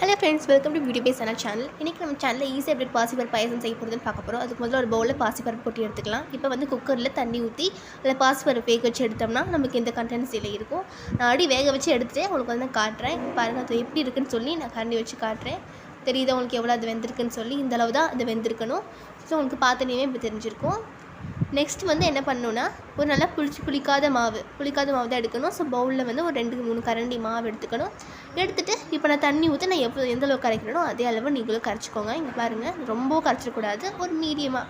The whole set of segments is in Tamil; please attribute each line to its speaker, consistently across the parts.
Speaker 1: Hello friends, welcome to beauty base channel. இன்றைக்கி நம்ம சேனலில் ஈஸியாக எப்படி பாசிப்பருப்பு பாயசம் செய்ய போகிறதுன்னு பார்க்க போகிறோம். அதுக்கு முதல்ல ஒரு பவுலில் பாசிப்பருப்பு கொட்டி எடுத்துக்கலாம். இப்போ வந்து குக்கரில் தண்ணி ஊற்றி அதில் பாசிப்பருப்பு வேக வச்சு எடுத்தோம்னா நமக்கு இந்த கண்டென்சியில் இருக்கும். நான் அடி வேக வச்சு எடுத்துகிட்டு உங்களுக்கு வந்து காட்டுறேன். பாருங்கள் அது எப்படி இருக்குன்னு சொல்லி நான் கரண்டி வச்சு காட்டுறேன். தெரியுது உங்களுக்கு எவ்வளோ அது வெந்திருக்குன்னு சொல்லி. இந்த அளவு தான் அது வெந்திருக்கணும். ஸோ உங்களுக்கு பார்த்தோன்னே இப்போ தெரிஞ்சிருக்கும். நெக்ஸ்ட் வந்து என்ன பண்ணணுன்னா, ஒரு நல்லா புளிக்காத மாவு தான் எடுக்கணும். ஸோ பவுலில் வந்து ஒரு 2-3 கரண்டி மாவு எடுத்துக்கணும். எடுத்துகிட்டு இப்போ நான் தண்ணி ஊற்றி நான் எந்த அளவுக்கு கரைக்கிறனோ அதே அளவு நீங்களும் கரைச்சிக்கோங்க. இங்கே பாருங்கள், ரொம்ப கரைச்சிடக்கூடாது, ஒரு மீடியமாக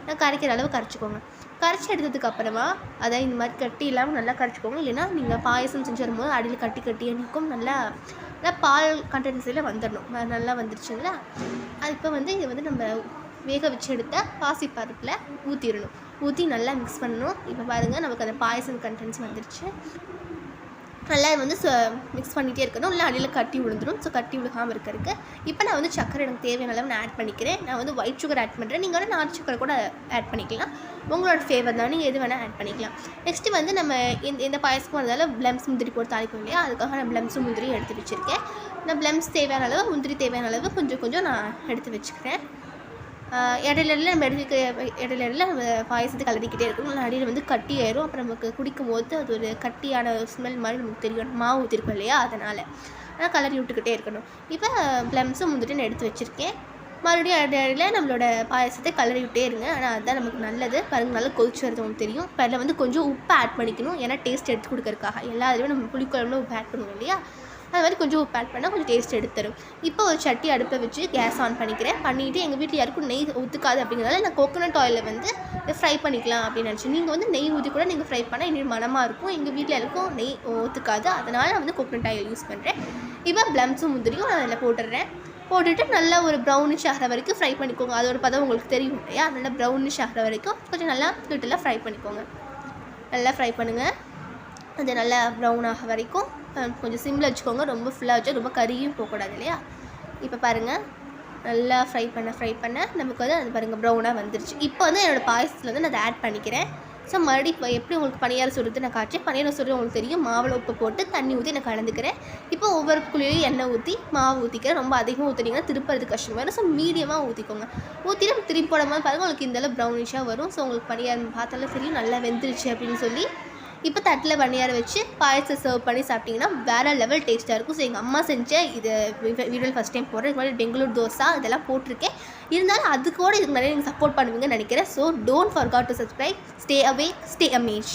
Speaker 1: நான் கரைக்கிற அளவு கரைச்சிக்கோங்க. கரைச்சி எடுத்ததுக்கப்புறமா அதை இந்த மாதிரி கட்டி இல்லாமல் நல்லா கரைச்சிக்கோங்க. இல்லைன்னா நீங்கள் பாயசம் செஞ்சு வரும்போது அடியில் கட்டியே நிற்கும். நல்லா பால் கண்டென்சியில் வந்துடணும். நல்லா வந்துருச்சுங்களா? அது இப்போ வந்து இதை வந்து நம்ம வேக வச்சு எடுத்த பாசிப்பருப்பில் ஊற்றி நல்லா மிக்ஸ் பண்ணணும். இப்போ பாருங்கள், நமக்கு அந்த பாயசம் கண்டென்ஸ் வந்துருச்சு. நல்லா வந்து மிக்ஸ் பண்ணிகிட்டே இருக்கணும். இல்லை அடியில் கட்டி விழுந்துடும். ஸோ கட்டி விழுகாமல் இருக்கிறதுக்கு இப்போ நான் வந்து சக்கரை எனக்கு தேவையான அளவு நான் ஆட் பண்ணிக்கிறேன். நான் வந்து ஒயிட் சுகர் ஆட் பண்ணுறேன். நீங்கள் வந்து நாட்டு சக்கரை கூட ஆட் பண்ணிக்கலாம். உங்களோட ஃபேவர் தான், நீங்கள் எது வேணால் ஆட் பண்ணிக்கலாம். நெக்ஸ்ட்டு வந்து நம்ம இந்த பாயசமும் வந்தாலும் பிளம்ஸ் முந்திரி போட்டு தாளிப்போம் இல்லையா? அதுக்காக நான் பிளம்ஸும் முந்திரியும் எடுத்து வச்சுருக்கேன். நான் பிளம்ஸ் தேவையான அளவு, முந்திரி தேவையான அளவு கொஞ்சம் நான் எடுத்து வச்சுக்கிறேன். இடையில நம்ம பாயசத்தை கலரிக்கிட்டே இருக்கணும். அடியில் வந்து கட்டி ஆயிரும். அப்புறம் நமக்கு குடிக்கும் போது அது ஒரு கட்டியான ஸ்மெல் மாதிரி நமக்கு தெரியும். மாவு ஊற்றிருக்கோம் இல்லையா? அதனால் கலரி விட்டுக்கிட்டே இருக்கணும். இப்போ ப்ளம்ஸும் முந்திரி நான் எடுத்து வச்சுருக்கேன். மறுபடியும் இடையில நம்மளோட பாயசத்தை கலரி விட்டே இருங்க. ஆனால் அதுதான் நமக்கு நல்லது. பாருங்கள், நல்லா கொதிச்சு வரது உங்களுக்கு தெரியும். இப்போ அதில் வந்து கொஞ்சம் உப்பு ஆட் பண்ணிக்கணும். ஏன்னா டேஸ்ட் எடுத்து கொடுக்கறதுக்காக. எல்லா இதுலேயும் நம்ம புளிக்குழம்புல உப்பு ஆட் பண்ணுவோம் இல்லையா? அது மாதிரி கொஞ்சம் உப்பு ஆட் பண்ணால் கொஞ்சம் டேஸ்ட் எடுத்துரும். இப்போ ஒரு சட்டி அடுப்பை வச்சு கேஸ் ஆன் பண்ணிவிட்டு எங்கள் வீட்டில் யாருக்கும் நெய் ஊற்றுக்காது அப்படிங்கிறதால நான் கோகோனட் ஆயிலில் வந்து ஃப்ரை பண்ணிக்கலாம் அப்படின்னு நினச்சேன். நீங்கள் வந்து நெய் ஊற்றி கூட நீங்கள் ஃப்ரை பண்ணால் இன்னும் மனமாக இருக்கும். எங்கள் வீட்டில் யாருக்கும் நெய் ஊற்றுக்காது, அதனால் நான் வந்து கோகோனட் ஆயில் யூஸ் பண்ணுறேன். இப்போ ப்ளம்ஸும் முந்திரியும் நான் அதில் போட்டுட்டு நல்லா ஒரு ப்ரௌனிஷ் ஆகிற வரைக்கும் ஃப்ரை பண்ணிக்கோங்க. அதோட பதம் உங்களுக்கு தெரியும் இல்லையா? நல்லா ப்ரௌனிஷ் ஆகிற வரைக்கும் கொஞ்சம் நல்லா லிட்டலாக ஃப்ரை பண்ணிக்கோங்க. நல்லா ஃப்ரை பண்ணுங்கள். அது நல்லா ப்ரௌன் ஆக வரைக்கும் கொஞ்சம் சிம்மில் வச்சுக்கோங்க. ரொம்ப ஃபுல்லாக வச்சா ரொம்ப கறியும் போகக்கூடாது இல்லையா? இப்போ பாருங்கள், நல்லா ஃப்ரை பண்ண நமக்கு வந்து அது பாருங்கள் ப்ரௌனாக வந்துருச்சு. இப்போ வந்து என்னோடய பாயசத்தில் வந்து நான் அதை ஆட் பண்ணிக்கிறேன். ஸோ மறுபடியும் இப்போ எப்படி உங்களுக்கு பணியாரம் சுடுறது நான் காய்ச்சி பணியாரம் சுடுறது உங்களுக்கு தெரியும். மாவில் உப்பு போட்டு தண்ணி ஊற்றி நான் கலந்துக்கிறேன். இப்போ ஒவ்வொரு குழியிலையும் எண்ணெய் ஊற்றி மாவு ஊற்றிக்கிறேன். ரொம்ப அதிகமாக ஊற்றினீங்கன்னா திருப்பறது கஷ்டமாக. ஸோ மீடியமாக ஊற்றிக்கோங்க. ஊற்றிட்டு நம்ம திருப்பி போடும்போது பாருங்கள் உங்களுக்கு இந்தளவு ப்ரௌனிஷாக வரும். ஸோ உங்களுக்கு பணியாரம் பார்த்தாலும் தெரியும் நல்லா வெந்துருச்சு அப்படின்னு சொல்லி. இப்போ தட்டில் பணியாரம் வச்சு பாயசம் சர்வ் பண்ணி சாப்பிட்டிங்கன்னா வேறு லெவல் டேஸ்ட்டாக இருக்கும். ஸோ எங்கள் அம்மா செஞ்ச இது வீடியோவில் ஃபஸ்ட் டைம் போடுறேன். இது மாதிரி பெங்களூர் தோசை இதெல்லாம் போட்டிருக்கேன். இருந்தாலும் அதுக்கூட இதுக்கு நிறைய நீங்கள் சப்போர்ட் பண்ணுவீங்கன்னு நினைக்கிறேன். So don't forgot to subscribe. Stay away, stay Amaze.